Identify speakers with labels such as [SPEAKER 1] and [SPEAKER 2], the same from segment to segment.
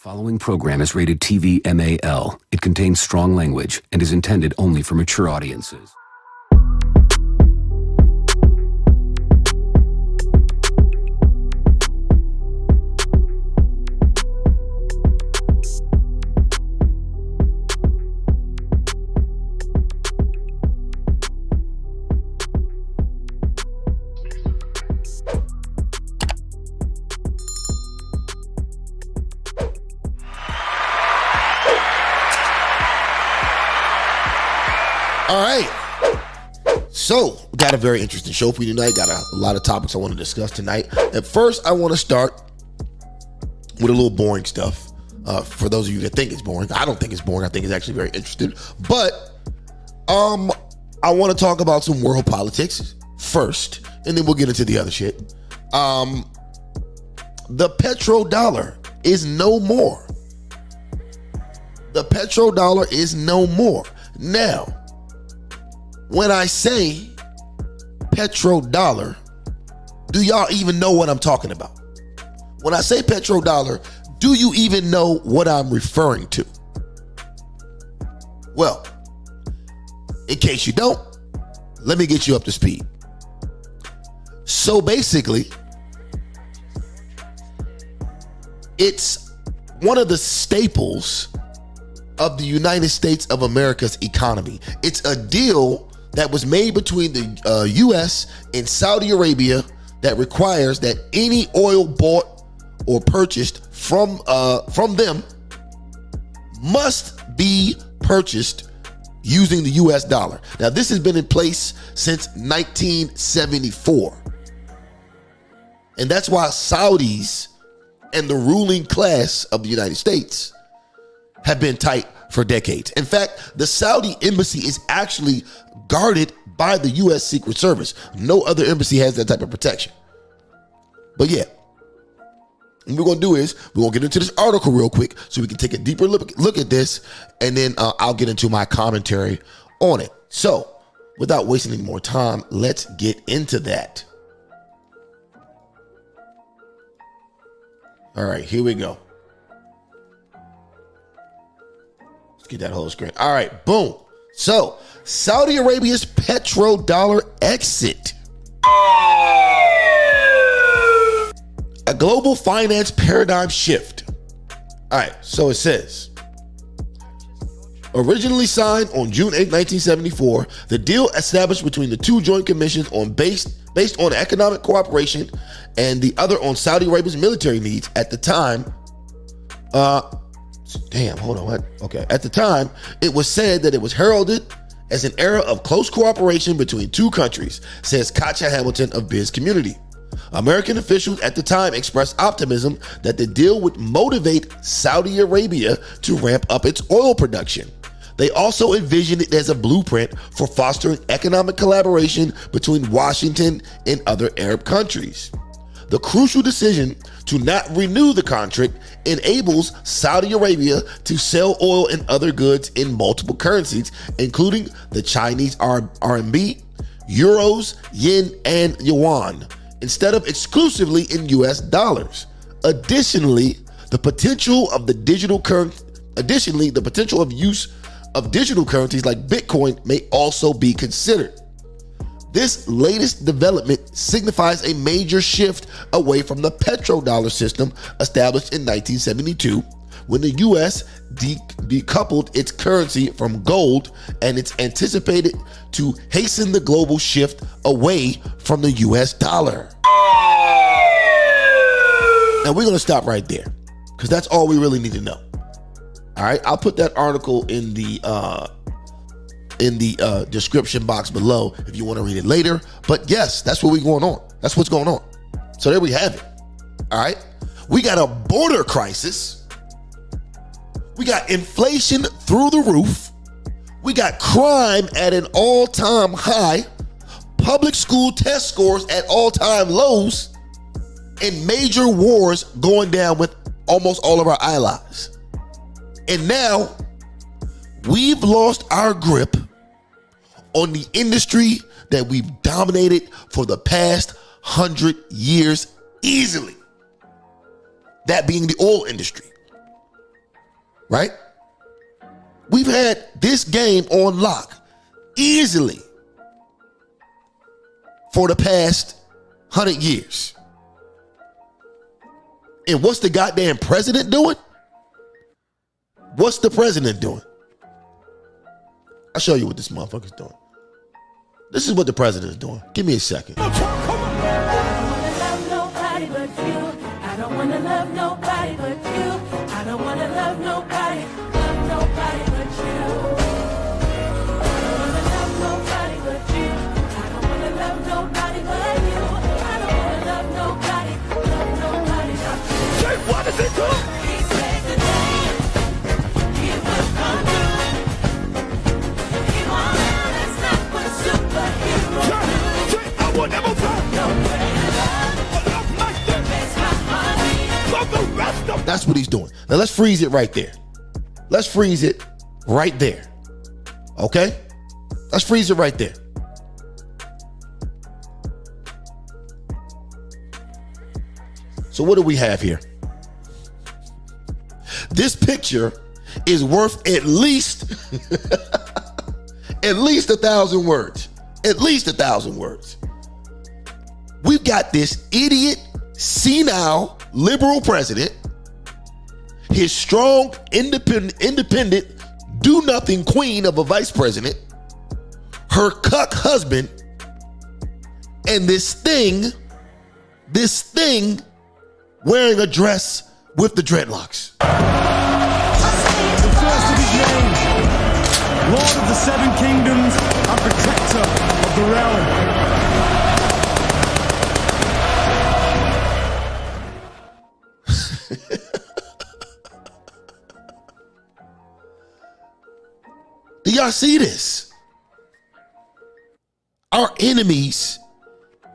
[SPEAKER 1] Following program is rated TV MAL. It contains strong language and is intended only for mature audiences.
[SPEAKER 2] All right, so we got a very interesting show for you tonight. Got a lot of topics I want to discuss tonight. At first, I want to start with a little boring stuff. For those of you that think it's boring, I don't think it's boring. I think it's actually very interesting. But I want to talk about some world politics first, and then we'll get into the other shit. The petrodollar is no more. The petrodollar is no more. Now, when I say petrodollar, do y'all even know what I'm talking about? When I say petrodollar, do you even know what I'm referring to? Well, in case you don't, let me get you up to speed. So basically, it's one of the staples of the United States of America's economy. It's a deal that was made between the U.S. and Saudi Arabia that requires that any oil bought or purchased from them must be purchased using the U.S. dollar. Now, this has been in place since 1974. And that's why Saudis and the ruling class of the United States have been tight for decades. In fact, the Saudi embassy is actually guarded by the U.S. Secret Service. No other embassy has that type of protection. But yeah, what we're going to do is we're going to get into this article real quick so we can take a deeper look at this, and then I'll get into my commentary on it. So without wasting any more time, let's get into that. All right, here we go. Get that whole screen. All right, boom. So, Saudi Arabia's petrodollar exit. A global finance paradigm shift. All right, so it says, originally signed on June 8, 1974, the deal established between the two joint commissions based on economic cooperation and the other on Saudi Arabia's military needs at the time. At the time, it was said that it was heralded as an era of close cooperation between two countries, says Katja Hamilton of Biz Community. American officials at the time expressed optimism that the deal would motivate Saudi Arabia to ramp up its oil production. They also envisioned it as a blueprint for fostering economic collaboration between Washington and other Arab countries. The crucial decision to not renew the contract enables Saudi Arabia to sell oil and other goods in multiple currencies, including the Chinese RMB, euros, yen, and yuan, instead of exclusively in US dollars. Additionally, the potential of use of digital currencies like Bitcoin may also be considered. This latest development signifies a major shift away from the petrodollar system established in 1972, when the U.S. decoupled its currency from gold, and it's anticipated to hasten the global shift away from the U.S. dollar. Now we're going to stop right there because that's all we really need to know. All right, I'll put that article in the description box below if you want to read it later. But yes, that's what we're going on. That's what's going on. So there we have it. All right. We got a border crisis. We got inflation through the roof. We got crime at an all-time high. Public school test scores at all-time lows. And major wars going down with almost all of our allies. And now we've lost our grip on the industry that we've dominated for the past 100 years easily. That being the oil industry. right? We've had this game on lock easily for the past 100 years. And what's the goddamn president doing? What's the president doing? I'll show you what this motherfucker's doing. This is what the president is doing. Give me a second.
[SPEAKER 3] I don't wanna love nobody but you. I don't wanna love nobody but you. I don't wanna love nobody but you. I don't wanna love nobody but you. I don't wanna love nobody but you. I don't wanna love nobody but you.
[SPEAKER 4] Say, what does it do?
[SPEAKER 3] He says today, he will come through. He won't let us not what superheroes do.
[SPEAKER 4] Say, I will never fall.
[SPEAKER 3] No way to love,
[SPEAKER 4] Love like this.
[SPEAKER 3] makes my heart beat.
[SPEAKER 4] Love the rest of
[SPEAKER 2] That's what he's doing. Now let's freeze it right there. Let's freeze it right there. Okay? Let's freeze it right there. So what do we have here? This picture is worth at least at least 1,000 words. At least 1,000 words. We've got this idiot, senile, liberal president, his strong, independent, do-nothing queen of a vice president, her cuck husband, and this thing wearing a dress with the dreadlocks.
[SPEAKER 5] The first of his name, Lord of the Seven Kingdoms and Protector of the Realm.
[SPEAKER 2] Do y'all see this? Our enemies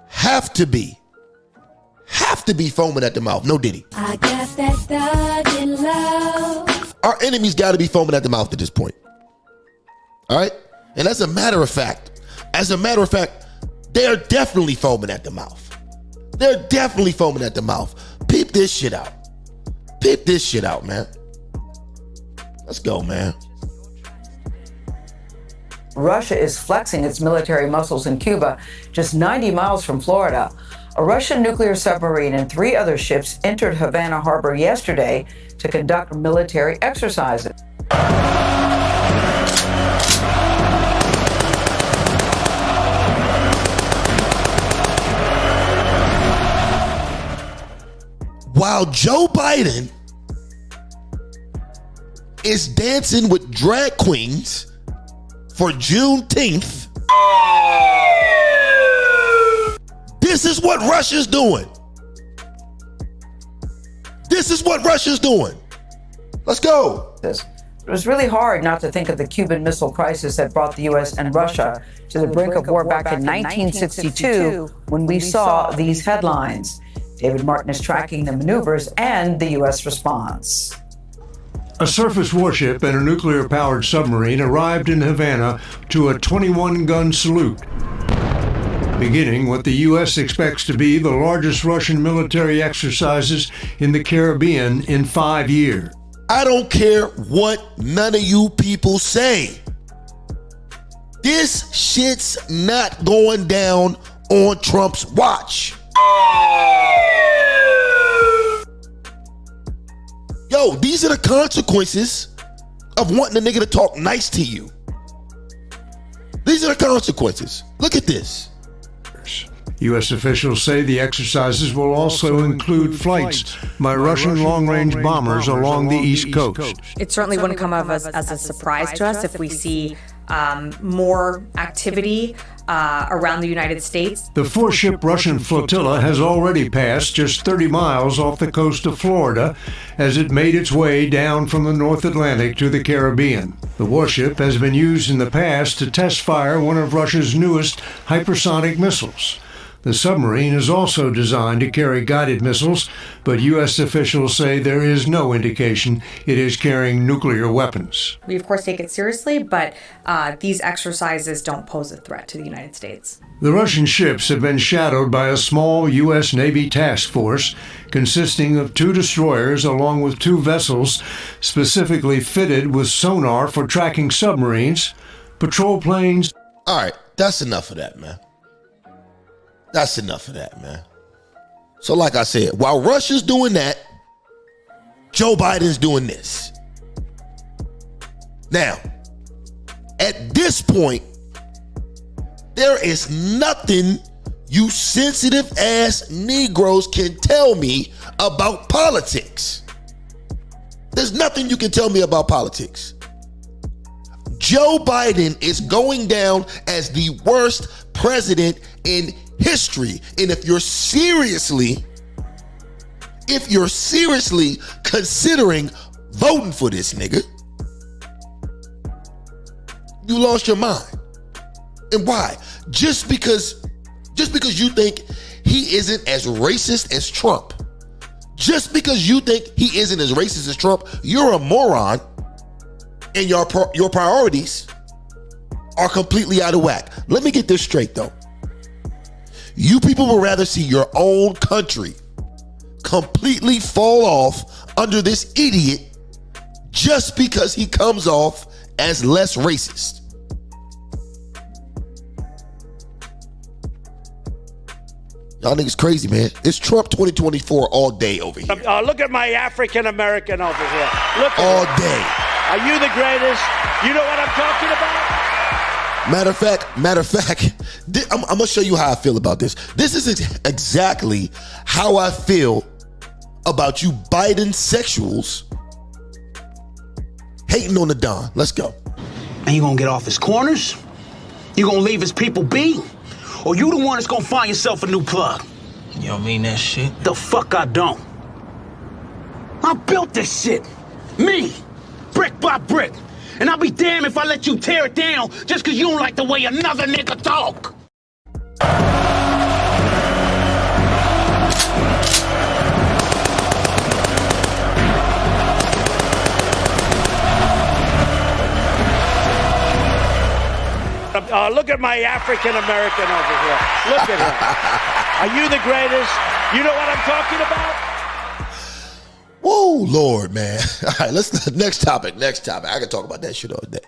[SPEAKER 2] have to be foaming at the mouth. No Diddy.
[SPEAKER 3] I got that thug in love.
[SPEAKER 2] Our enemies got to be foaming at the mouth at this point. All right? And as a matter of fact, they're definitely foaming at the mouth. They're definitely foaming at the mouth. Peep this shit out. Peep this shit out, man. Let's go, man.
[SPEAKER 6] Russia is flexing its military muscles in Cuba, just 90 miles from Florida. A Russian nuclear submarine and 3 other ships entered Havana Harbor yesterday to conduct military exercises.
[SPEAKER 2] While Joe Biden is dancing with drag queens for Juneteenth, this is what Russia's doing. This is what Russia's doing. Let's go.
[SPEAKER 6] It was really hard not to think of the Cuban Missile Crisis that brought the U.S. and Russia to the brink of war back in 1962 when we saw these headlines. David Martin is tracking the maneuvers and the U.S. response.
[SPEAKER 7] A surface warship and a nuclear-powered submarine arrived in Havana to a 21-gun salute, beginning what the U.S. expects to be the largest Russian military exercises in the Caribbean in 5 years.
[SPEAKER 2] I don't care what none of you people say. This shit's not going down on Trump's watch. Yo, these are the consequences of wanting a nigga to talk nice to you. These are the consequences. Look at this.
[SPEAKER 7] U.S. officials say the exercises will also include flights by Russian long-range bombers along the East Coast.
[SPEAKER 8] It certainly wouldn't come as a surprise to us if we see more activity around the United States.
[SPEAKER 7] The 4-ship Russian flotilla has already passed just 30 miles off the coast of Florida as it made its way down from the North Atlantic to the Caribbean. The warship has been used in the past to test fire one of Russia's newest hypersonic missiles. The submarine is also designed to carry guided missiles, but U.S. officials say there is no indication it is carrying nuclear weapons.
[SPEAKER 8] We, of course, take it seriously, but these exercises don't pose a threat to the United States.
[SPEAKER 7] The Russian ships have been shadowed by a small U.S. Navy task force consisting of 2 destroyers along with 2 vessels specifically fitted with sonar for tracking submarines, patrol planes.
[SPEAKER 2] All right, that's enough of that, man. That's enough of that, man. So like I said, while Russia's doing that, Joe Biden's doing this. Now, at this point, there is nothing you sensitive ass Negroes can tell me about politics. There's nothing you can tell me about politics. Joe Biden is going down as the worst president in history. And if you're seriously considering voting for this nigga, you lost your mind. And why? Just because you think he isn't as racist as Trump. Just because you think he isn't as racist as Trump, you're a moron, and your priorities are completely out of whack. Let me get this straight though. You people would rather see your own country completely fall off under this idiot just because he comes off as less racist. Y'all niggas crazy, man. It's Trump 2024 all day over here.
[SPEAKER 4] Look at my African American over here. Look at
[SPEAKER 2] All
[SPEAKER 4] him.
[SPEAKER 2] day.
[SPEAKER 4] Are you the greatest? You know what I'm talking about?
[SPEAKER 2] Matter of fact, I'm gonna show you how I feel about this. This is exactly how I feel about you Biden sexuals hating on the Don. Let's go.
[SPEAKER 9] And you gonna get off his corners? You gonna leave his people be? Or you the one that's gonna find yourself a new plug?
[SPEAKER 10] You don't mean that shit?
[SPEAKER 9] The fuck I don't. I built this shit. Me. Brick by brick. And I'll be damned if I let you tear it down just cause you don't like the way another nigga talk.
[SPEAKER 4] Look at my African American over here. Look at him. Are you the greatest? You know what I'm talking about?
[SPEAKER 2] Whoa, Lord, man. All right, next topic. I can talk about that shit all day.